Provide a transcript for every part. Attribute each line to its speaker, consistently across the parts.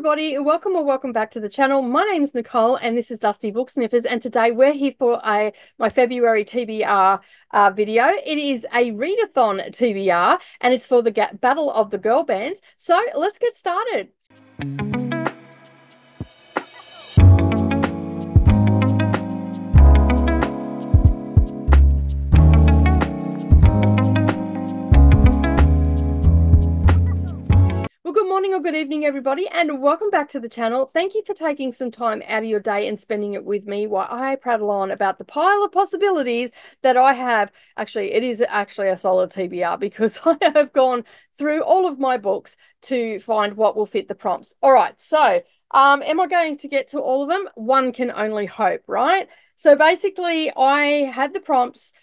Speaker 1: everybody, welcome or welcome back to the channel. My name is Nicole and this is Dusty Book Sniffers, and today we're here for my February TBR video. It is a readathon TBR and it's for the Battle of the Girl Bands. So let's get started. Good morning or good evening, everybody, and welcome back to the channel. Thank you for taking some time out of your day and spending it with me while I prattle on about the pile of possibilities that I have. Actually, it is actually a solid TBR because I have gone through all of my books to find what will fit the prompts. All right, so am I going to get to all of them? One can only hope, right? So basically, I had the prompts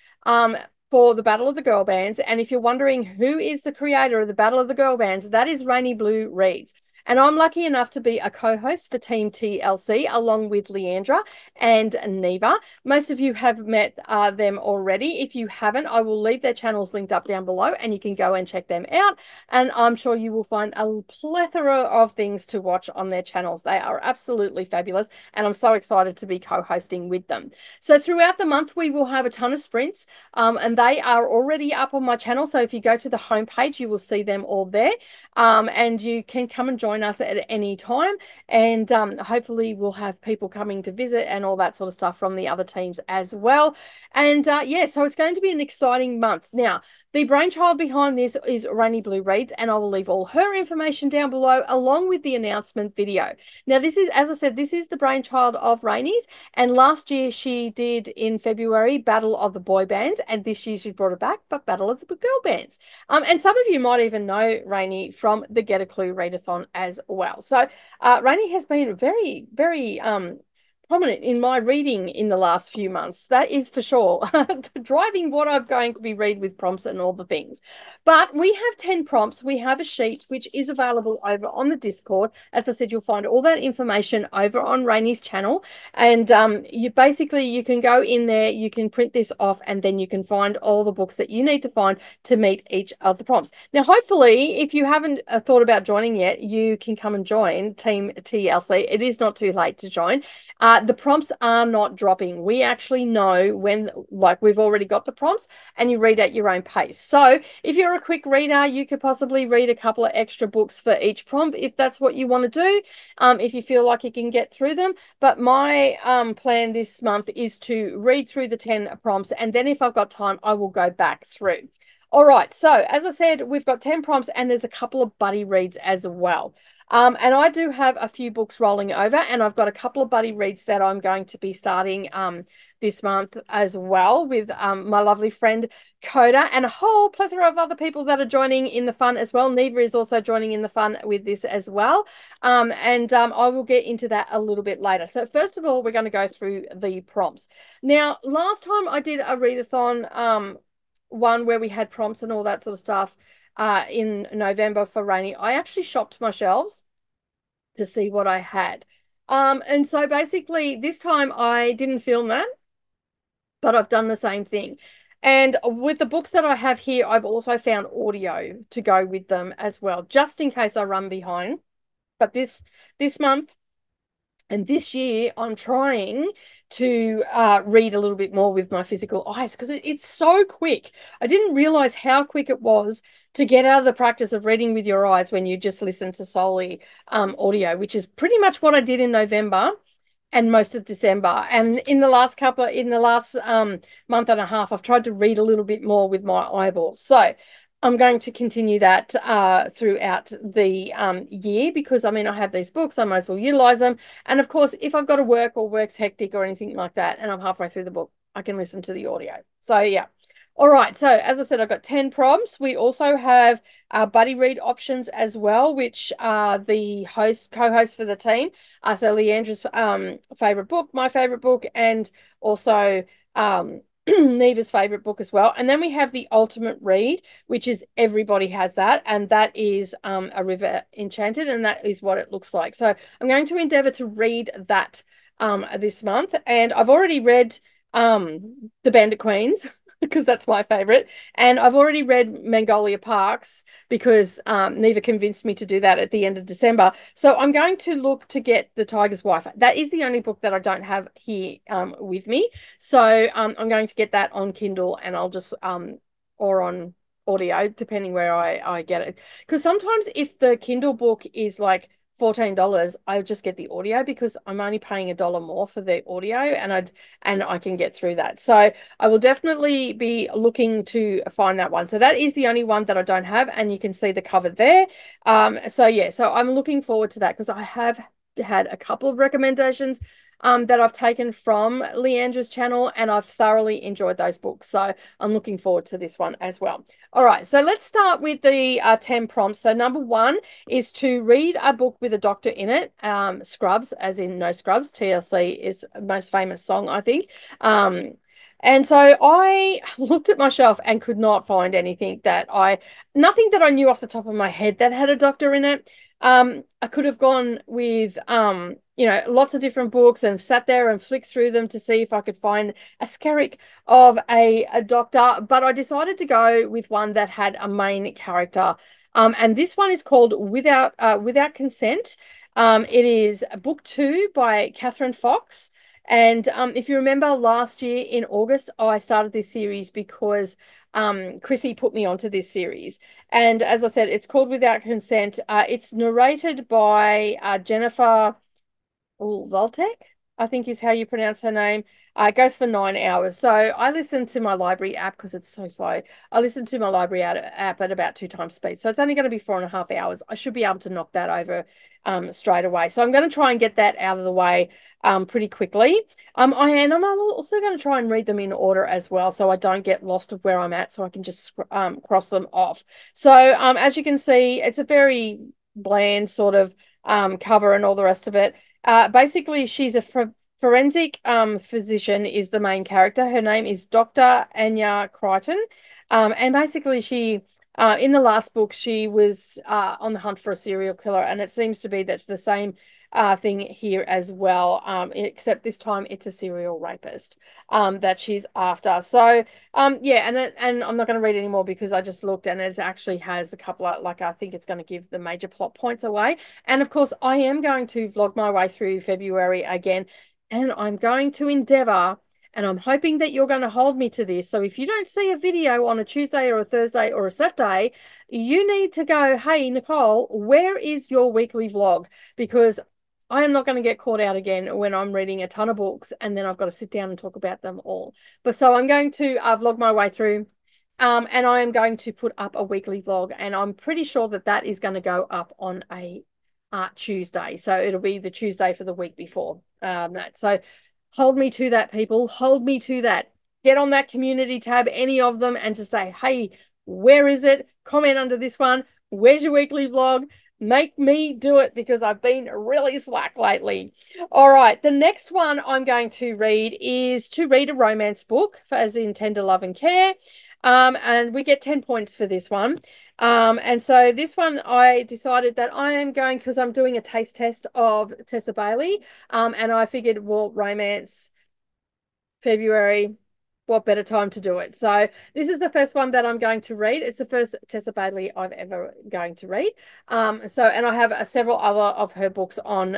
Speaker 1: for the Battle of the Girl Bands. And if you're wondering who is the creator of the Battle of the Girl Bands, that is Rainy Blue Reads. And I'm lucky enough to be a co-host for Team TLC along with Leandra and Neva. Most of you have met them already. If you haven't, I will leave their channels linked up down below and you can go and check them out. And I'm sure you will find a plethora of things to watch on their channels. They are absolutely fabulous. And I'm so excited to be co-hosting with them. So throughout the month, we will have a ton of sprints and they are already up on my channel. So if you go to the homepage, you will see them all there. And you can come and join us at any time, and hopefully we'll have people coming to visit and all that sort of stuff from the other teams as well. And yeah, so it's going to be an exciting month. Now, the brainchild behind this is Rainy Blue Reads, and I will leave all her information down below along with the announcement video. Now, this is, as I said, this is the brainchild of Rainy's, and last year she did in February Battle of the Boy Bands, and this year she brought it back, but Battle of the Girl Bands. And some of you might even know Rainy from the Get a Clue Readathon as well. So Rainy has been very, very prominent in my reading in the last few months. That is for sure. Driving what I'm going to be read with prompts and all the things. But we have 10 prompts. We have a sheet which is available over on the Discord. As I said, you'll find all that information over on Rainy's channel. And you can go in there, you can print this off, and then you can find all the books that you need to find to meet each of the prompts. Now, hopefully, if you haven't thought about joining yet, you can come and join Team TLC. It is not too late to join. The prompts are not dropping. We actually know when, like, we've already got the prompts and you read at your own pace. So if you're a quick reader, you could possibly read a couple of extra books for each prompt if that's what you want to do, if you feel like you can get through them. But my plan this month is to read through the 10 prompts, and then if I've got time, I will go back through. All right, so as I said, we've got 10 prompts and there's a couple of buddy reads as well. And I do have a few books rolling over, and I've got a couple of buddy reads that I'm going to be starting this month as well with my lovely friend Coda, and a whole plethora of other people that are joining in the fun as well. Neva is also joining in the fun with this as well. I will get into that a little bit later. So first of all, we're going to go through the prompts. Now, last time I did a readathon one where we had prompts and all that sort of stuff in November for Rainy, I actually shopped my shelves to see what I had. And so basically this time I didn't film that, but I've done the same thing. And with the books that I have here, I've also found audio to go with them as well, just in case I run behind. But this month and this year, I'm trying to read a little bit more with my physical eyes because it's so quick. I didn't realize how quick it was to get out of the practice of reading with your eyes when you just listen to solely audio, which is pretty much what I did in November and most of December. And in the last month and a half, I've tried to read a little bit more with my eyeballs. So I'm going to continue that throughout the year because, I mean, I have these books, I might as well utilize them. And of course, if I've got to work or work's hectic or anything like that, and I'm halfway through the book, I can listen to the audio. So, yeah. All right. So, as I said, I've got 10 prompts. We also have buddy read options as well, which are the co-host for the team. So, Leandra's favorite book, my favorite book, and also Neva's favorite book as well. And then we have the ultimate read, which is everybody has that, and that is A River Enchanted, and that is what it looks like. So I'm going to endeavor to read that this month, and I've already read The Bandit Queens. because that's my favorite. And I've already read Magnolia Parks because Neva convinced me to do that at the end of December. So I'm going to look to get The Tiger's Wife. That is the only book that I don't have here with me. So I'm going to get that on Kindle, and I'll just or on audio, depending where I get it. Because sometimes if the Kindle book is like $14, I just get the audio because I'm only paying $1 more for the audio, and I can get through that. So I will definitely be looking to find that one. So that is the only one that I don't have, and you can see the cover there. So yeah, so I'm looking forward to that because I have had a couple of recommendations that I've taken from Leandra's channel, and I've thoroughly enjoyed those books. So I'm looking forward to this one as well. All right, so let's start with the 10 prompts. So number one is to read a book with a doctor in it. Scrubs, as in No Scrubs. TLC is the most famous song, I think. And so I looked at my shelf and could not find anything nothing that I knew off the top of my head that had a doctor in it. I could have gone with, lots of different books and sat there and flicked through them to see if I could find a skerrick of a doctor, but I decided to go with one that had a main character. And this one is called Without Consent. It is book 2 by Catherine Fox. And if you remember last year in August, I started this series because Chrissy put me onto this series. And as I said, it's called Without Consent. It's narrated by Jennifer Voltek, I think is how you pronounce her name. It goes for 9 hours. So I listen to my library app because it's so slow. I listen to my library app at about 2 times speed. So it's only going to be 4.5 hours. I should be able to knock that over straight away. So I'm going to try and get that out of the way pretty quickly. I'm also going to try and read them in order as well, so I don't get lost of where I'm at, so I can just cross them off. So as you can see, it's a very bland sort of cover and all the rest of it. Basically, she's a forensic physician is the main character. Her name is Dr. Anya Crichton. And basically she in the last book, she was on the hunt for a serial killer, and it seems to be that's the same thing here as well, except this time it's a serial rapist that she's after. So yeah, and I'm not going to read anymore because I just looked and it actually has a couple of, like, I think it's going to give the major plot points away. And of course, I am going to vlog my way through February again, and I'm going to endeavor, and I'm hoping that you're going to hold me to this. So if you don't see a video on a Tuesday or a Thursday or a Saturday, you need to go, hey, Nicole, where is your weekly vlog? Because I am not going to get caught out again when I'm reading a ton of books and then I've got to sit down and talk about them all. But so I'm going to vlog my way through, and I am going to put up a weekly vlog, and I'm pretty sure that that is going to go up on a Tuesday. So it'll be the Tuesday for the week before that. So hold me to that, people. Hold me to that. Get on that community tab, any of them, and just say, hey, where is it? Comment under this one. Where's your weekly vlog? Make me do it because I've been really slack lately. All right, the next one I'm going to read is to read a romance book, as in Tender Love and Care. And we get 10 points for this one. And so this one I decided that I am going, because I'm doing a taste test of Tessa Bailey. And I figured, well, romance, February, what better time to do it? So this is the first one that I'm going to read. It's the first Tessa Bailey I've ever going to read. And I have several other of her books on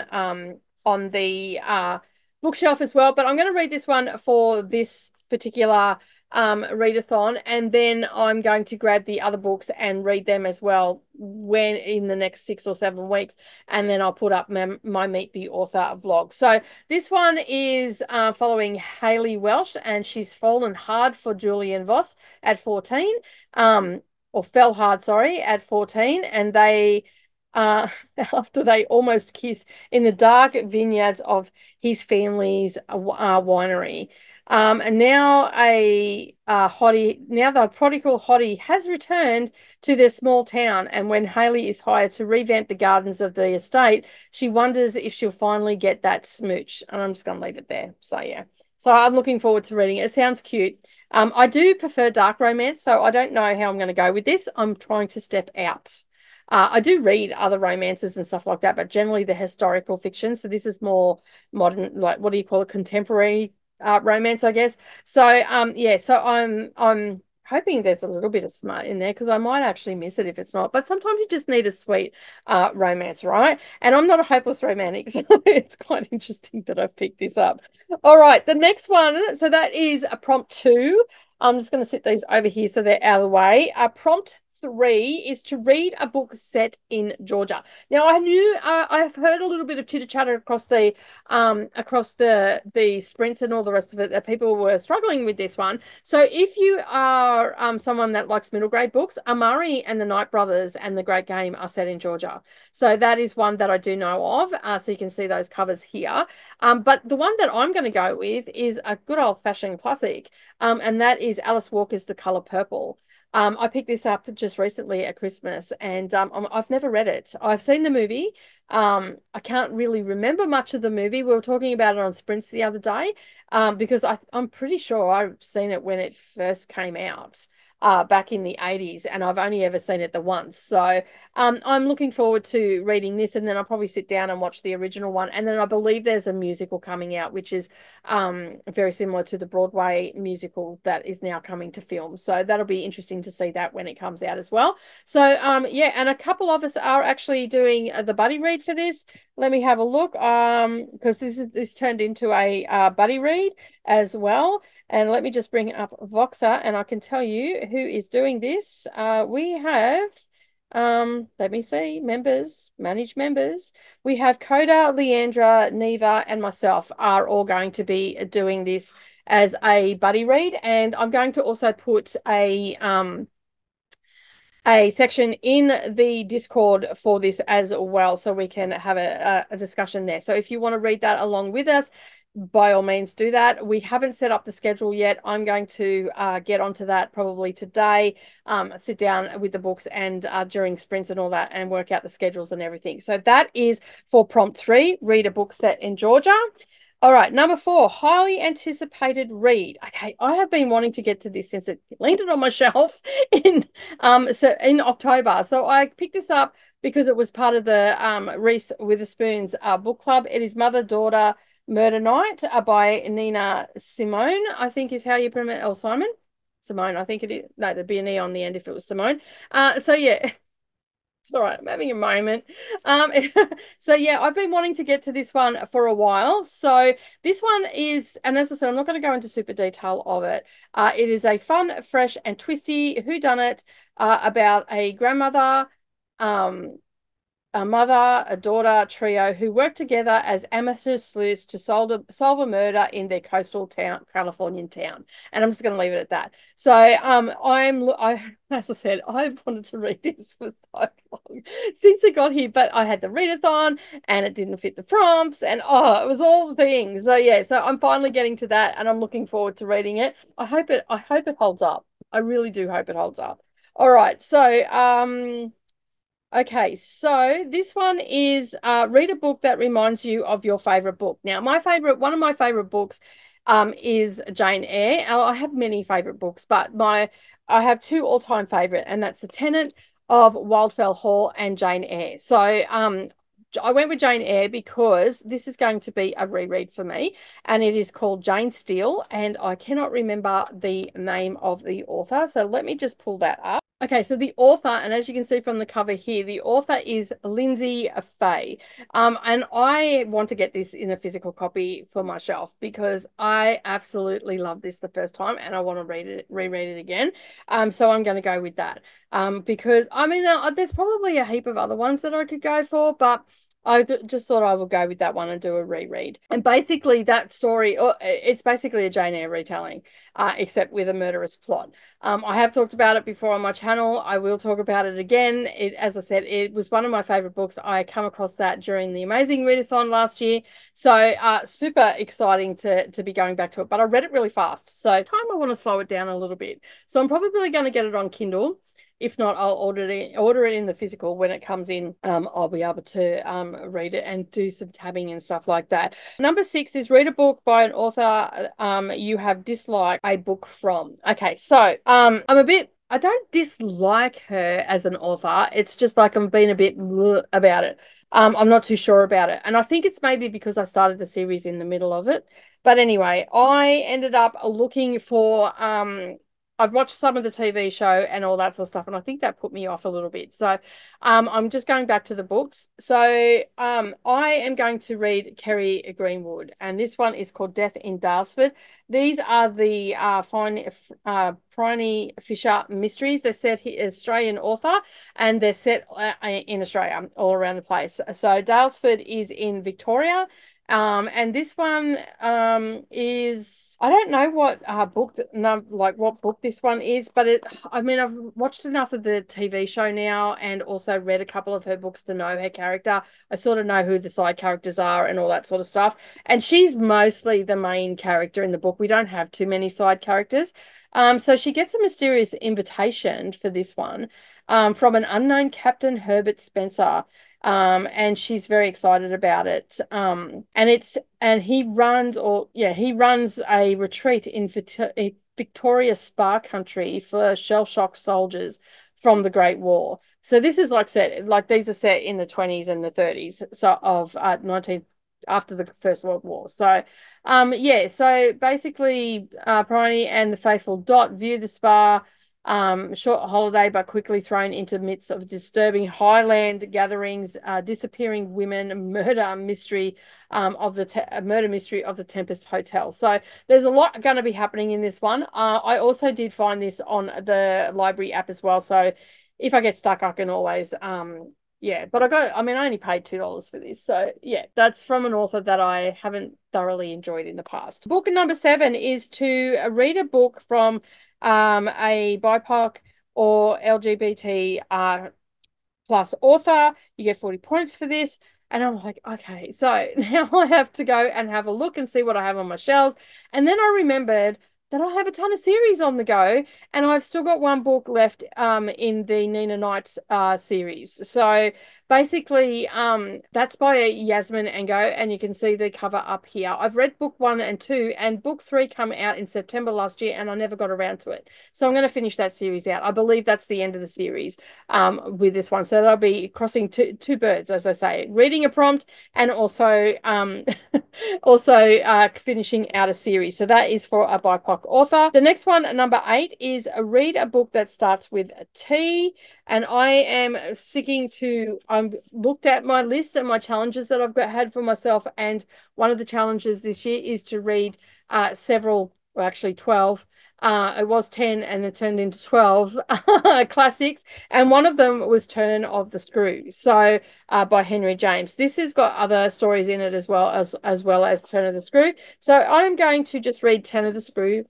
Speaker 1: the bookshelf as well. But I'm going to read this one for this particular readathon, and then I'm going to grab the other books and read them as well when in the next 6 or 7 weeks, and then I'll put up my Meet the Author vlog. So this one is following Hayley Welsh, and she's fallen hard for Julian Voss at 14, or fell hard, sorry, at 14, and they after they almost kiss in the dark vineyards of his family's winery. And now the prodigal hottie has returned to their small town, and when Hayley is hired to revamp the gardens of the estate, she wonders if she'll finally get that smooch. And I'm just going to leave it there. So yeah, so I'm looking forward to reading it. It sounds cute. I do prefer dark romance, so I don't know how I'm going to go with this. I'm trying to step out. I do read other romances and stuff like that, but generally the historical fiction. So this is more modern, like, what do you call it? Contemporary romance, I guess. So yeah, so I'm hoping there's a little bit of smart in there because I might actually miss it if it's not. But sometimes you just need a sweet romance, right? And I'm not a hopeless romantic, so it's quite interesting that I've picked this up. All right, the next one. So that is a prompt 2. I'm just going to sit these over here so they're out of the way. Prompt 3 is to read a book set in Georgia. Now I knew I've heard a little bit of chitter chatter across the sprints and all the rest of it that people were struggling with this one. So if you are someone that likes middle grade books, Amari and the Night Brothers and The Great Game are set in Georgia. So that is one that I do know of. So you can see those covers here. But the one that I'm going to go with is a good old fashioned classic. And that is Alice Walker's The Color Purple. I picked this up just recently at Christmas, and I've never read it. I've seen the movie. I can't really remember much of the movie. We were talking about it on Sprints the other day, because I'm pretty sure I've seen it when it first came out. Back in the 80s, and I've only ever seen it the once. So I'm looking forward to reading this, and then I'll probably sit down and watch the original one. And then I believe there's a musical coming out, which is very similar to the Broadway musical that is now coming to film. So that'll be interesting to see that when it comes out as well. So yeah, and a couple of us are actually doing the buddy read for this. Let me have a look, because this turned into a buddy read as well. And let me just bring up Voxer, and I can tell you who is doing this. We have, let me see, manage members. We have Coda, Leandra, Neva, and myself are all going to be doing this as a buddy read. And I'm going to also put a section in the Discord for this as well, so we can have a discussion there. So if you want to read that along with us, by all means do that. We haven't set up the schedule yet. I'm going to get onto that probably today, sit down with the books and during sprints and all that, and work out the schedules and everything. So that is for prompt 3, read a book set in Georgia. All right, number 4, highly anticipated read. Okay, I have been wanting to get to this since it landed on my shelf in October. So I picked this up because it was part of the Reese Witherspoon's book club. It is Mother Daughter Murder Night by Nina Simone, I think is how you pronounce it. Oh, Simone, I think it is. No, there'd be an E on the end if it was Simone. So yeah. It's all right. I'm having a moment. So yeah, I've been wanting to get to this one for a while. So this one is, and as I said, I'm not going to go into super detail of it. It is a fun, fresh, and twisty whodunit about a grandmother, a mother, a daughter trio who work together as amateur sleuths to solve a murder in their coastal town, Californian town. And I'm just going to leave it at that. So as I said, I've wanted to read this for so long since it got here, but I had the readathon and it didn't fit the prompts, and it was all the things. So yeah, so I'm finally getting to that, and I'm looking forward to reading it. I hope it holds up. I really do hope it holds up. All right, so okay, so this one is read a book that reminds you of your favorite book. Now, one of my favorite books is Jane Eyre. I have many favorite books, but I have 2 all-time favorite, and that's The Tenant of Wildfell Hall and Jane Eyre. So I went with Jane Eyre because this is going to be a reread for me, and it is called Jane Steele, and I cannot remember the name of the author. So let me just pull that up. Okay, so the author, and as you can see from the cover here, the author is Lindsay Fay. And I want to get this in a physical copy for myself because I absolutely loved this the first time, and I want to reread it again. So I'm going to go with that. Because I mean, there's probably a heap of other ones that I could go for, but I just thought I would go with that one and do a reread. And basically that story, it's basically a Jane Eyre retelling, except with a murderous plot. I have talked about it before on my channel. I will talk about it again. As I said, it was one of my favorite books. I come across that during the amazing readathon last year. So super exciting to be going back to it. But I read it really fast. So I want to slow it down a little bit. So I'm probably going to get it on Kindle. If not, I'll order it in the physical when it comes in. I'll be able to read it and do some tabbing and stuff like that. Number 6 is read a book by an author you have disliked a book from. Okay, so I'm a bit I don't dislike her as an author. It's just like I'm being a bit bleh about it. I'm not too sure about it. And I think it's maybe because I started the series in the middle of it. But anyway, I ended up looking for I've watched some of the TV show and all that sort of stuff, and I think that put me off a little bit. So I'm just going back to the books. So I am going to read Kerry Greenwood, and this one is called Death in Daresford. These are the fine Bryony Fisher mysteries. They're set here, Australian author, and they're set in Australia, all around the place. So Daresford is in Victoria. And this one is, I don't know what book, no, like what book this one is, but I mean, I've watched enough of the TV show now and also read a couple of her books to know her character. I sort of know who the side characters are and all that sort of stuff. And she's mostly the main character in the book. We don't have too many side characters. So she gets a mysterious invitation for this one from an unknown Captain Herbert Spencer. And she's very excited about it. And he runs, he runs a retreat in Victoria Spa country for shell-shocked soldiers from the Great War. So this is like these are set in the 20s and the 30s, so of 19 after the First World War. So so basically Bryony and the faithful Dot view the spa short holiday, but quickly thrown into the midst of disturbing Highland gatherings, disappearing women, murder mystery of the murder mystery of the Tempest Hotel. So there's a lot going to be happening in this one. I also did find this on the library app as well. So if I get stuck, I can always but I only paid $2 for this. So yeah, that's from an author that I haven't thoroughly enjoyed in the past. Book number 7 is to read a book from a BIPOC or LGBT plus author. You get 40 points for this. And I'm like, okay, so now I have to go and have a look and see what I have on my shelves. And then I remembered that I have a ton of series on the go, and I've still got one book left in the Nina Knight's series. So basically, that's by Yasmin Ango, and you can see the cover up here. I've read book 1 and 2, and book 3 come out in September last year, and I never got around to it. So I'm going to finish that series out. I believe that's the end of the series with this one. So that'll be crossing two birds, as I say, reading a prompt and also finishing out a series. So that is for a BIPOC author. The next one, number 8, is read a book that starts with a T. And I am sticking to, I've looked at my list and my challenges that I've had for myself. And one of the challenges this year is to read several, well, actually 12. It was 10 and it turned into 12 classics. And one of them was Turn of the Screw. So by Henry James. This has got other stories in it as well as Turn of the Screw. So I'm going to just read Turn of the Screw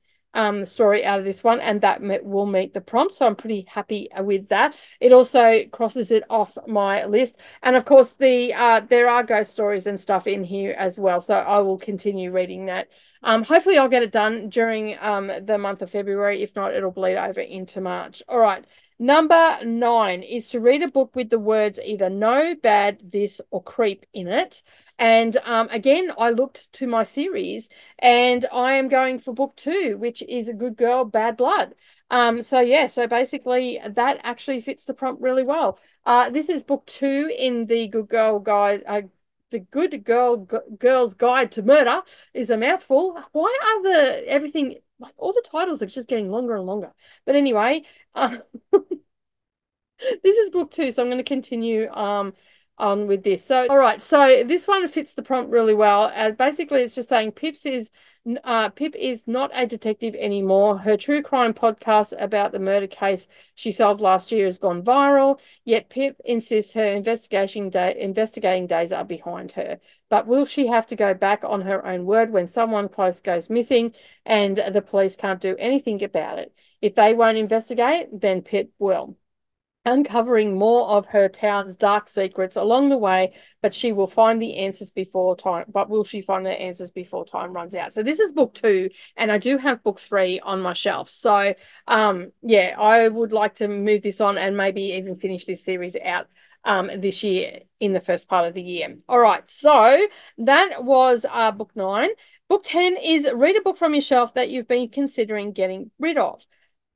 Speaker 1: story out of this one, and that will meet the prompt. So I'm pretty happy with that. It also crosses it off my list. And of course, there are ghost stories and stuff in here as well. So I will continue reading that. Hopefully I'll get it done during the month of February. If not, it'll bleed over into March. All right. Number 9 is to read a book with the words either no, bad, this, or creep in it. And again, I looked to my series and I am going for book 2, which is A Good Girl, Bad Blood. So basically that actually fits the prompt really well. This is book 2 in the Good Girl Guide. The Good Girl's Guide to Murder is a mouthful. Why are everything, like all the titles are just getting longer and longer? But anyway, this is book 2, so I'm going to continue on with this. So, all right, so this one fits the prompt really well. Basically, it's just saying Pip is not a detective anymore. Her true crime podcast about the murder case she solved last year has gone viral, yet Pip insists her investigating days are behind her. But will she have to go back on her own word when someone close goes missing and the police can't do anything about it? If they won't investigate, then Pip will, uncovering more of her town's dark secrets along the way, but she will find the answers before time. But will she find the answers before time runs out? So this is book 2, and I do have book 3 on my shelf. So I would like to move this on and maybe even finish this series out this year in the first part of the year. All right, so that was book 9. Book 10 is read a book from your shelf that you've been considering getting rid of.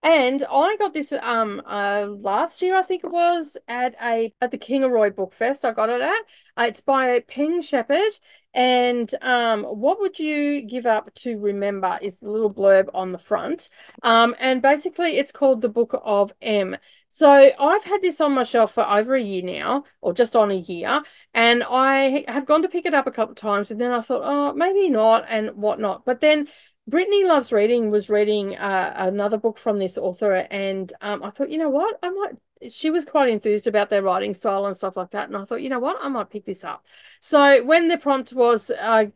Speaker 1: And I got this last year, I think it was, at the Kingaroy Book Fest. I got it at. It's by Peng Shepherd. And what would you give up to remember is the little blurb on the front. And basically it's called The Book of M. So I've had this on my shelf for over a year now, or just on a year, and I have gone to pick it up a couple of times, and then I thought, oh, maybe not, and whatnot. But then Brittany Loves Reading was reading another book from this author, and I thought, you know what, I might. She was quite enthused about their writing style and stuff like that, and I thought, you know what, I might pick this up. So when the prompt was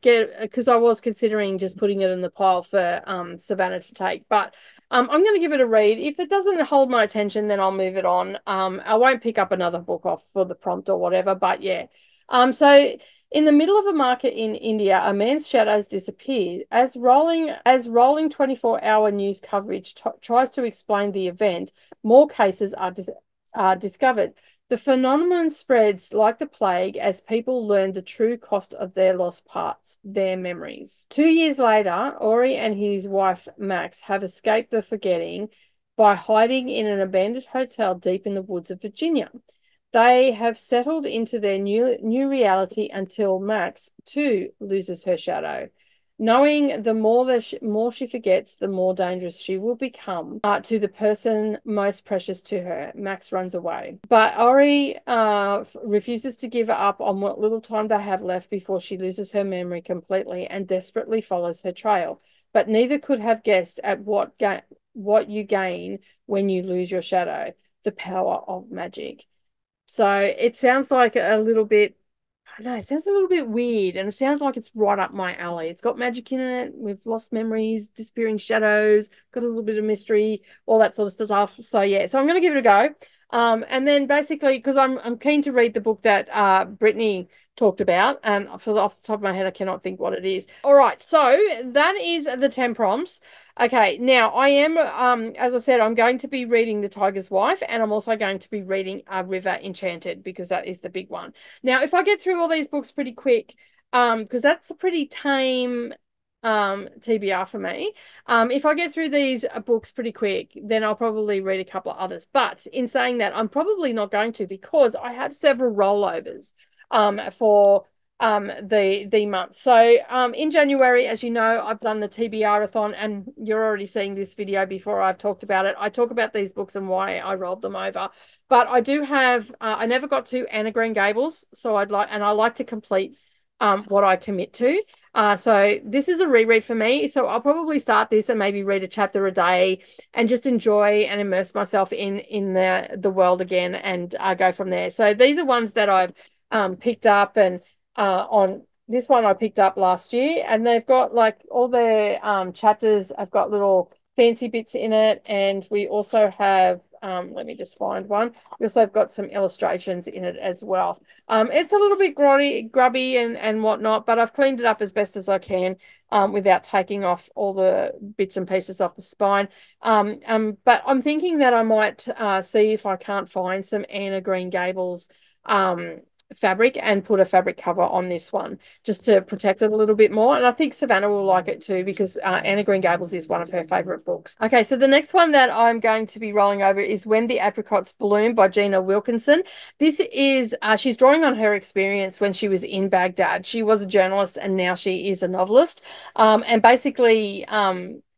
Speaker 1: because I was considering just putting it in the pile for Savannah to take, but I'm going to give it a read. If it doesn't hold my attention, then I'll move it on. I won't pick up another book off for the prompt or whatever, but yeah. So in the middle of a market in India, a man's shadows disappeared. As rolling 24-hour news coverage tries to explain the event, more cases are discovered. The phenomenon spreads like the plague as people learn the true cost of their lost parts, their memories. 2 years later, Ori and his wife Max have escaped the forgetting by hiding in an abandoned hotel deep in the woods of Virginia. They have settled into their new reality until Max, too, loses her shadow. Knowing the more she forgets, the more dangerous she will become to the person most precious to her. Max runs away. But Ori refuses to give up on what little time they have left before she loses her memory completely and desperately follows her trail. But neither could have guessed at what you gain when you lose your shadow, the power of magic. So it sounds like a little bit, I don't know, it sounds a little bit weird, and it sounds like it's right up my alley. It's got magic in it. We've lost memories, disappearing shadows, got a little bit of mystery, all that sort of stuff. So yeah, so I'm going to give it a go. And then basically, because I'm keen to read the book that Brittany talked about, and off the top of my head, I cannot think what it is. All right, so that is the 10 prompts. Okay, now I am, as I said, I'm going to be reading The Tiger's Wife, and I'm also going to be reading River Enchanted, because that is the big one. Now, if I get through all these books pretty quick, because that's a pretty tame TBR for me. If I get through these books pretty quick, then I'll probably read a couple of others. But in saying that, I'm probably not going to, because I have several rollovers for the month. So in January, as you know, I've done the TBR-athon, and you're already seeing this video before I've talked about it. I talk about these books and why I rolled them over. But I do have I never got to Anne of Green Gables, so I like to complete what I commit to. So this is a reread for me. So I'll probably start this and maybe read a chapter a day and just enjoy and immerse myself in the world again, and go from there. So these are ones that I've picked up, and on this one I picked up last year, and they've got like all their chapters. I've got little fancy bits in it, and we also have let me just find one. We also have got some illustrations in it as well. It's a little bit grubby and whatnot, but I've cleaned it up as best as I can without taking off all the bits and pieces off the spine. But I'm thinking that I might see if I can't find some Anne of Green Gables fabric and put a fabric cover on this one just to protect it a little bit more. And I think Savannah will like it too, because Anne of Green Gables is one of her favorite books. Okay, so the next one that I'm going to be rolling over is When the Apricots Bloom by Gina Wilkinson. This is she's drawing on her experience when she was in Baghdad. She was a journalist, and now she is a novelist. And basically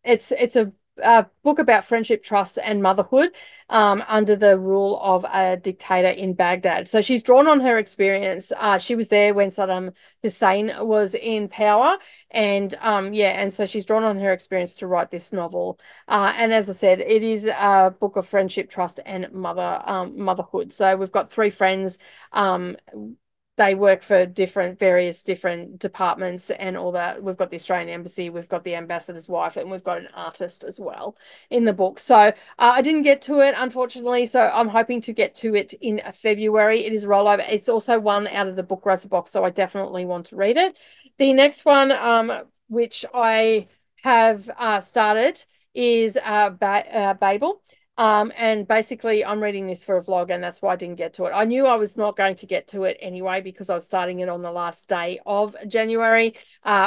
Speaker 1: it's a book about friendship, trust, and motherhood under the rule of a dictator in Baghdad. So she's drawn on her experience. She was there when Saddam Hussein was in power, and and so she's drawn on her experience to write this novel. And as I said, it is a book of friendship, trust, and motherhood. So we've got three friends. They work for various different departments and all that. We've got the Australian Embassy, we've got the ambassador's wife, and we've got an artist as well in the book. So I didn't get to it, unfortunately, so I'm hoping to get to it in February. It is a rollover. It's also one out of the Book Rosa box, so I definitely want to read it. The next one, which I have started, is Babel. And basically I'm reading this for a vlog, and that's why I didn't get to it. I knew I was not going to get to it anyway because I was starting it on the last day of January,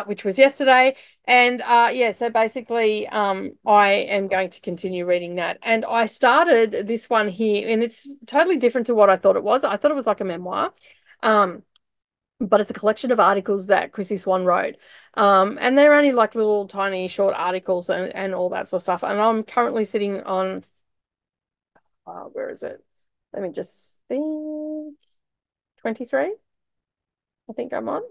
Speaker 1: which was yesterday. And yeah, so basically I am going to continue reading that. And I started this one here, and it's totally different to what I thought it was. I thought it was like a memoir. But it's a collection of articles that Chrissy Swan wrote. And they're only like little tiny short articles and all that sort of stuff. And I'm currently sitting on where is it? Let me just think. 23, I think I'm on.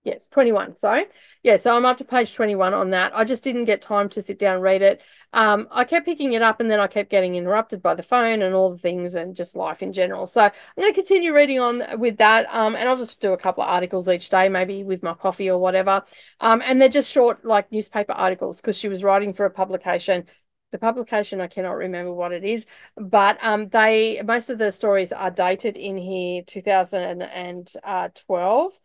Speaker 1: Yes, 21. Sorry. Yeah, so I'm up to page 21 on that. I just didn't get time to sit down and read it. I kept picking it up, and then I kept getting interrupted by the phone and all the things and just life in general. So I'm going to continue reading on with that. And I'll just do a couple of articles each day, maybe with my coffee or whatever. And they're just short, like newspaper articles, because she was writing for a publication. The publication, I cannot remember what it is, but most of the stories are dated in here 2012.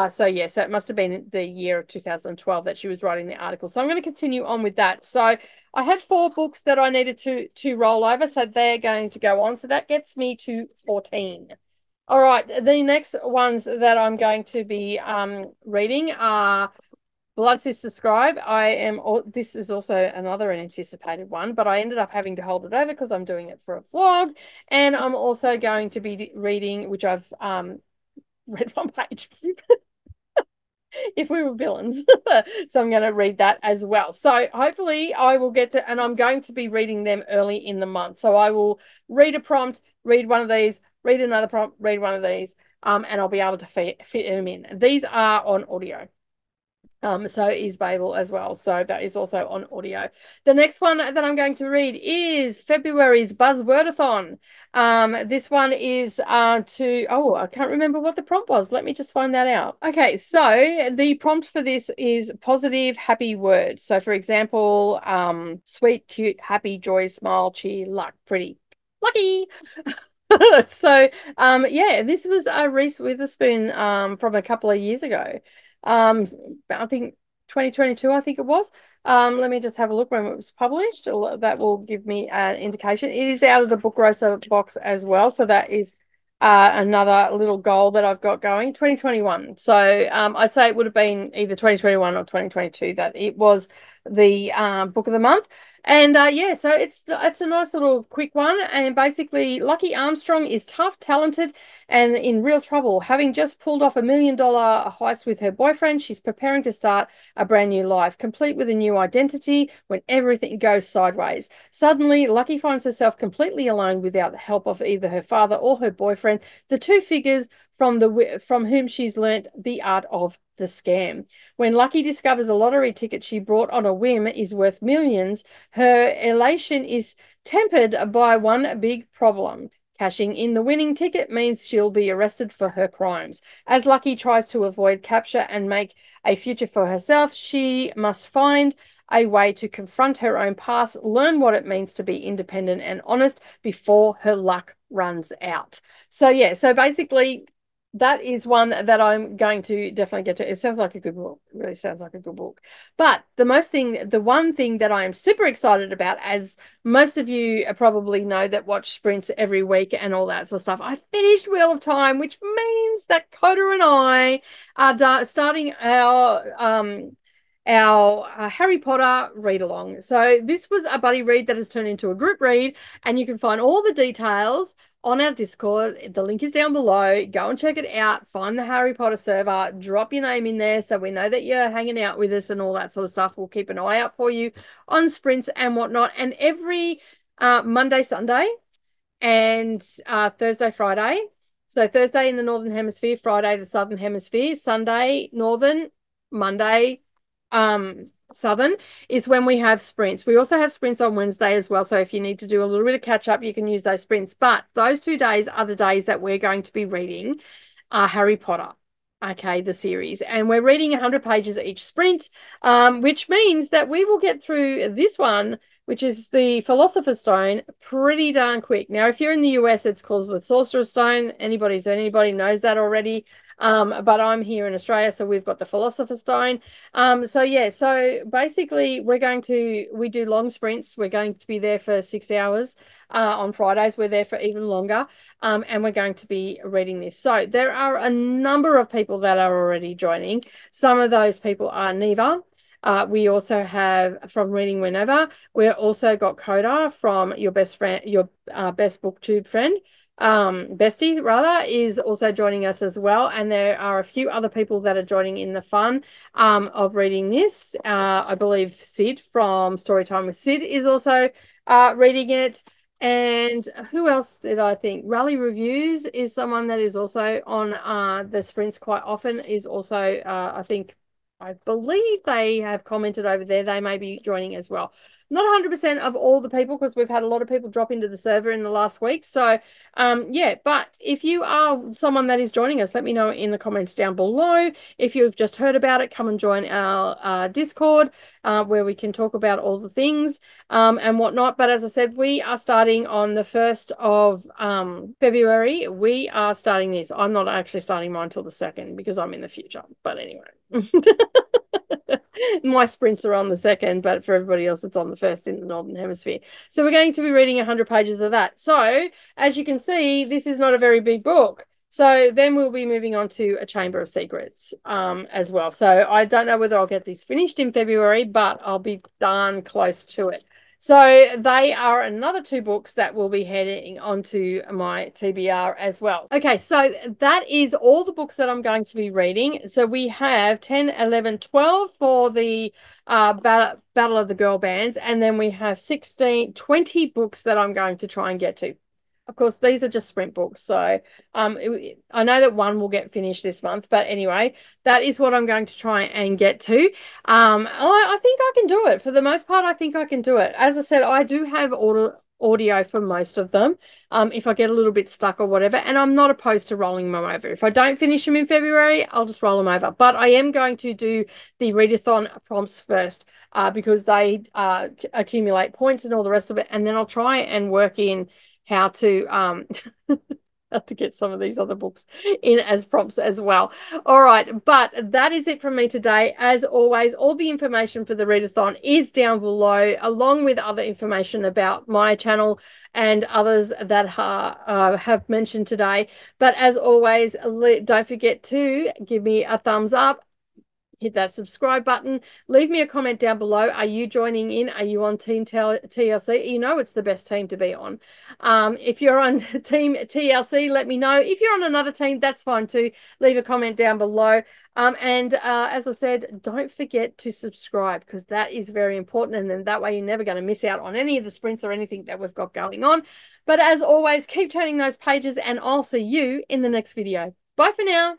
Speaker 1: So yeah, so it must have been the year of 2012 that she was writing the article. So I'm going to continue on with that. So I had 4 books that I needed to roll over, so they're going to go on. So that gets me to 14. All right, the next ones that I'm going to be reading are Blood Sister Scribe. This is also another anticipated one, but I ended up having to hold it over because I'm doing it for a vlog. And I'm also going to be reading, which I've read one page. If we were villains. So I'm going to read that as well. So hopefully I will get to, and I'm going to be reading them early in the month. So I will read a prompt, read one of these, read another prompt, read one of these, and I'll be able to fit them in. These are on audio. So is Babel as well. So that is also on audio. The next one that I'm going to read is February's Buzz Wordathon. This one is I can't remember what the prompt was. Let me just find that out. Okay, so the prompt for this is positive, happy words. So for example, sweet, cute, happy, joy, smile, cheer, luck, pretty, lucky. So yeah, this was a Reese Witherspoon from a couple of years ago. I think 2022, I think it was. Let me just have a look when it was published. That will give me an indication. It is out of the Book Rosa box as well, so that is another little goal that I've got going. 2021. So I'd say it would have been either 2021 or 2022 that it was the book of the month. And yeah, so it's a nice little quick one. And basically, Lucky Armstrong is tough, talented, and in real trouble. Having just pulled off $1 million heist with her boyfriend, she's preparing to start a brand new life, complete with a new identity, when everything goes sideways. Suddenly, Lucky finds herself completely alone without the help of either her father or her boyfriend, the two figures from whom she's learnt the art of the scam. When Lucky discovers a lottery ticket she brought on a whim is worth millions, her elation is tempered by one big problem. Cashing in the winning ticket means she'll be arrested for her crimes. As Lucky tries to avoid capture and make a future for herself, she must find a way to confront her own past, learn what it means to be independent and honest before her luck runs out. So yeah, so basically that is one that I'm going to definitely get to. It sounds like a good book. It really sounds like a good book. But the one thing that I am super excited about, as most of you probably know that watch sprints every week and all that sort of stuff, I finished Wheel of Time, which means that Coda and I are starting our Harry Potter read along. So this was a buddy read that has turned into a group read, and you can find all the details on our Discord. The link is down below. Go and check it out. Find the Harry Potter server. Drop your name in there so we know that you're hanging out with us and all that sort of stuff. We'll keep an eye out for you on sprints and whatnot. And every Monday, Sunday, and Thursday, Friday. So Thursday in the Northern Hemisphere, Friday the Southern Hemisphere, Sunday Northern, Monday Southern is when we have sprints. We also have sprints on Wednesday as well. So if you need to do a little bit of catch up, you can use those sprints. But those 2 days are the days that we're going to be reading Harry Potter. Okay, the series. And we're reading 100 pages each sprint, which means that we will get through this one, which is the Philosopher's Stone, pretty darn quick. Now, if you're in the US, it's called the Sorcerer's Stone. Anybody knows that already. But I'm here in Australia, so we've got the Philosopher's Stone. So yeah, so basically we do long sprints. We're going to be there for 6 hours. On Fridays, we're there for even longer. And we're going to be reading this. So there are a number of people that are already joining. Some of those people are Neva. We also have from Reading Whenever. We've also got Coda from your best friend, your best Booktube friend. Bestie rather is also joining us as well, and there are a few other people that are joining in the fun of reading this. I believe Sid from Storytime with Sid is also reading it. And who else did I think? Rally Reviews is someone that is also on the sprints quite often, is also I believe they have commented over there. They may be joining as well. Not 100% of all the people, because we've had a lot of people drop into the server in the last week. So, yeah, but if you are someone that is joining us, let me know in the comments down below. If you've just heard about it, come and join our Discord, where we can talk about all the things and whatnot. But as I said, we are starting on the 1st of February. We are starting this. I'm not actually starting mine till the 2nd because I'm in the future. But anyway. My sprints are on the 2nd, but for everybody else, it's on the 1st in the Northern Hemisphere. So we're going to be reading 100 pages of that. So as you can see, this is not a very big book. So then we'll be moving on to A Chamber of Secrets as well. So I don't know whether I'll get this finished in February, but I'll be darn close to it. So they are another 2 books that will be heading onto my TBR as well. Okay, so that is all the books that I'm going to be reading. So we have 10, 11, 12 for the Battle of the Girl Bands, and then we have 16, 20 books that I'm going to try and get to. Of course, these are just sprint books. So I know that one will get finished this month. But anyway, that is what I'm going to try and get to. I think I can do it. For the most part, I think I can do it. As I said, I do have audio for most of them if I get a little bit stuck or whatever. And I'm not opposed to rolling them over. If I don't finish them in February, I'll just roll them over. But I am going to do the readathon prompts first because they accumulate points and all the rest of it. And then I'll try and work in how to how to get some of these other books in as prompts as well. All right, but that is it from me today. As always, all the information for the readathon is down below, along with other information about my channel and others that have mentioned today. But as always, don't forget to give me a thumbs up, hit that subscribe button, leave me a comment down below. Are you joining in? Are you on Team TLC? You know it's the best team to be on. If you're on Team TLC, let me know. If you're on another team, that's fine too. Leave a comment down below. As I said, don't forget to subscribe because that is very important. And then that way you're never going to miss out on any of the sprints or anything that we've got going on. But as always, keep turning those pages and I'll see you in the next video. Bye for now.